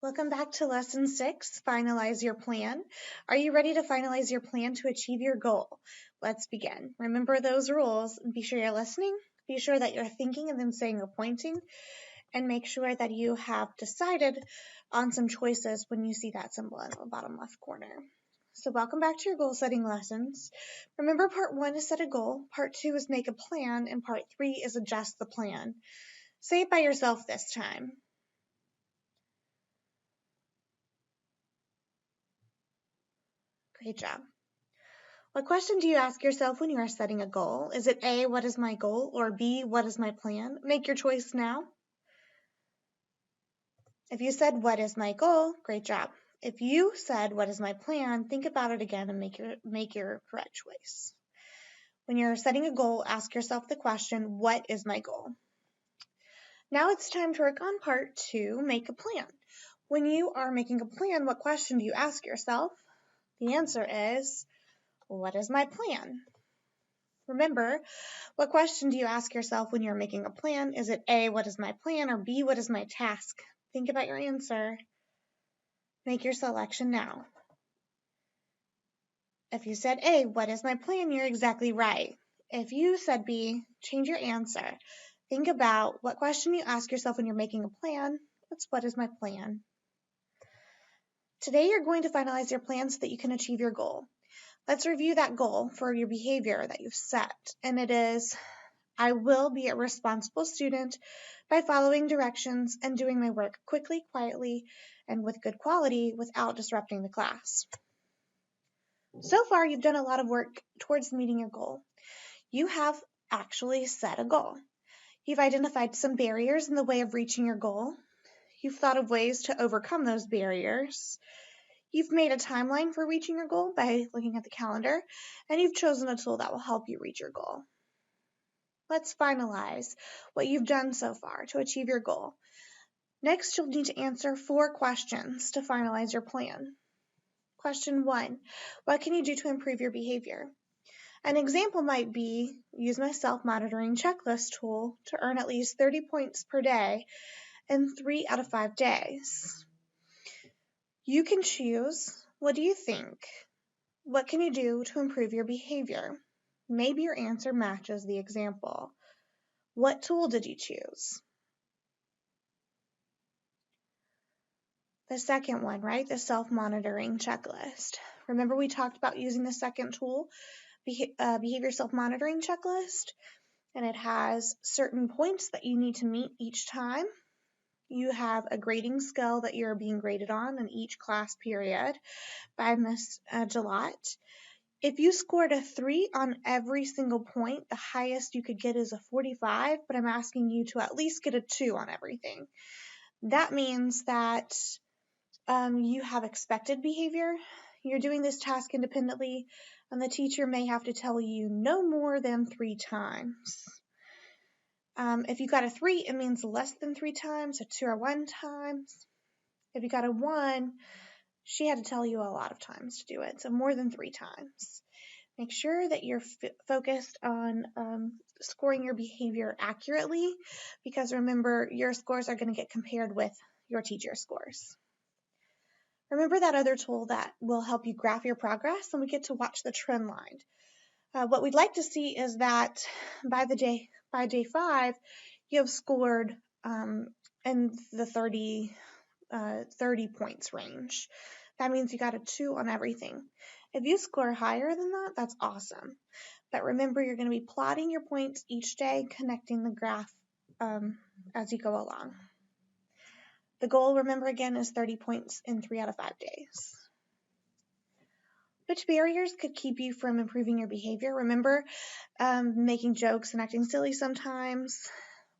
Welcome back to Lesson 6, Finalize Your Plan. Are you ready to finalize your plan to achieve your goal? Let's begin. Remember those rules. Be sure you're listening. Be sure that you're thinking and then saying or pointing. And make sure that you have decided on some choices when you see that symbol in the bottom left corner. So welcome back to your goal setting lessons. Remember, part 1 is set a goal, part 2 is make a plan, and part 3 is adjust the plan. Say it by yourself this time. Great job. What question do you ask yourself when you are setting a goal? Is it A, what is my goal? Or B, what is my plan? Make your choice now. If you said, what is my goal? Great job. If you said, what is my plan? Think about it again and make your correct choice. When you're setting a goal, ask yourself the question, what is my goal? Now it's time to work on part 2, make a plan. When you are making a plan, what question do you ask yourself? The answer is, what is my plan? Remember, what question do you ask yourself when you're making a plan? Is it A, what is my plan? Or B, what is my task? Think about your answer. Make your selection now. If you said A, what is my plan? You're exactly right. If you said B, change your answer. Think about what question you ask yourself when you're making a plan. It's what is my plan? Today you're going to finalize your plan so that you can achieve your goal. Let's review that goal for your behavior that you've set. And it is, I will be a responsible student by following directions and doing my work quickly, quietly, and with good quality without disrupting the class. So far, you've done a lot of work towards meeting your goal. You have actually set a goal. You've identified some barriers in the way of reaching your goal. You've thought of ways to overcome those barriers. You've made a timeline for reaching your goal by looking at the calendar, and you've chosen a tool that will help you reach your goal. Let's finalize what you've done so far to achieve your goal. Next, you'll need to answer 4 questions to finalize your plan. Question 1, what can you do to improve your behavior? An example might be, use my self-monitoring checklist tool to earn at least 30 points per day in 3 out of 5 days. You can choose, what do you think? What can you do to improve your behavior? Maybe your answer matches the example. What tool did you choose? The second one, right? The self-monitoring checklist. Remember we talked about using the second tool, behavior self-monitoring checklist, and it has certain points that you need to meet each time. You have a grading scale that you're being graded on in each class period by Miss Gillette. If you scored a 3 on every single point, the highest you could get is a 45, but I'm asking you to at least get a 2 on everything. That means that you have expected behavior. You're doing this task independently, and the teacher may have to tell you no more than 3 times. If you got a 3, it means less than 3 times, a 2 or 1 times. If you got a 1, she had to tell you a lot of times to do it, so more than 3 times. Make sure that you're focused on scoring your behavior accurately, because remember, your scores are going to get compared with your teacher's scores. Remember that other tool that will help you graph your progress, and we get to watch the trend line. What we'd like to see is that by day 5, you have scored in the 30 points range. That means you got a 2 on everything. If you score higher than that, that's awesome. But remember, you're going to be plotting your points each day, connecting the graph as you go along. The goal, remember again, is 30 points in 3 out of 5 days. Which barriers could keep you from improving your behavior? Remember, making jokes and acting silly sometimes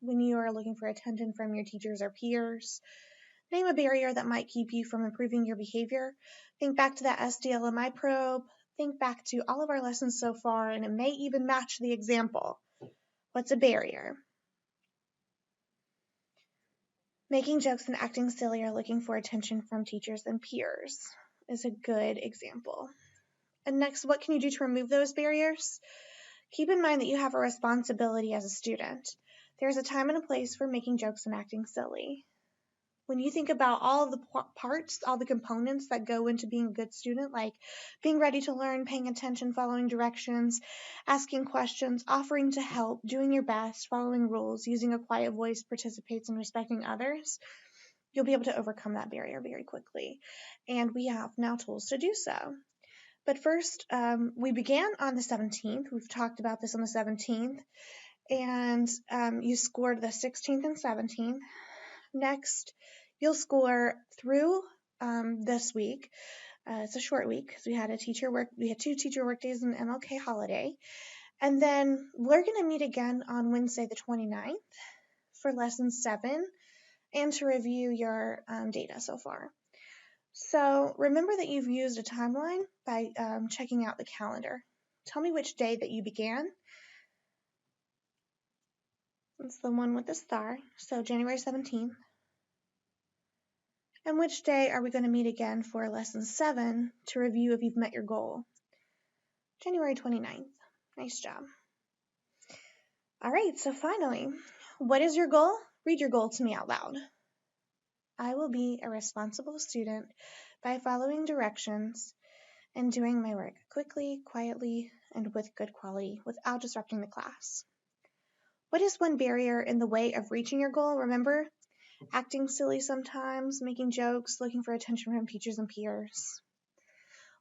when you are looking for attention from your teachers or peers. Name a barrier that might keep you from improving your behavior. Think back to that SDLMI probe. Think back to all of our lessons so far, and it may even match the example. What's a barrier? Making jokes and acting silly or looking for attention from teachers and peers is a good example. And next, what can you do to remove those barriers? Keep in mind that you have a responsibility as a student. There's a time and a place for making jokes and acting silly. When you think about all of the parts, all the components that go into being a good student, like being ready to learn, paying attention, following directions, asking questions, offering to help, doing your best, following rules, using a quiet voice, participates, and respecting others, you'll be able to overcome that barrier very quickly. And we have now tools to do so. But first, we began on the 17th. We've talked about this on the 17th. And you scored the 16th and 17th. Next, you'll score through this week. It's a short week because we had 2 teacher work days and MLK holiday. And then we're going to meet again on Wednesday the 29th for lesson 7 and to review your data so far. So remember that you've used a timeline by checking out the calendar. Tell me which day that you began. It's the one with the star, so January 17th. And which day are we going to meet again for lesson 7 to review if you've met your goal? January 29th. Nice job. All right, so finally, what is your goal? Read your goal to me out loud. I will be a responsible student by following directions and doing my work quickly, quietly, and with good quality without disrupting the class. What is one barrier in the way of reaching your goal? Remember, acting silly sometimes, making jokes, looking for attention from teachers and peers.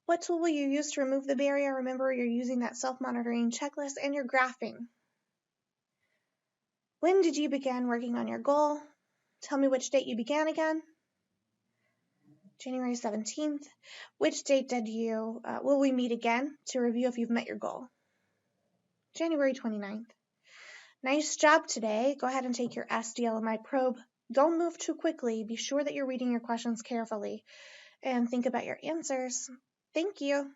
What tool will you use to remove the barrier? Remember, you're using that self-monitoring checklist and you're graphing. When did you begin working on your goal? Tell me which date you began again. January 17th. Which date will we meet again to review if you've met your goal? January 29th. Nice job today. Go ahead and take your SDLMI probe. Don't move too quickly. Be sure that you're reading your questions carefully and think about your answers. Thank you.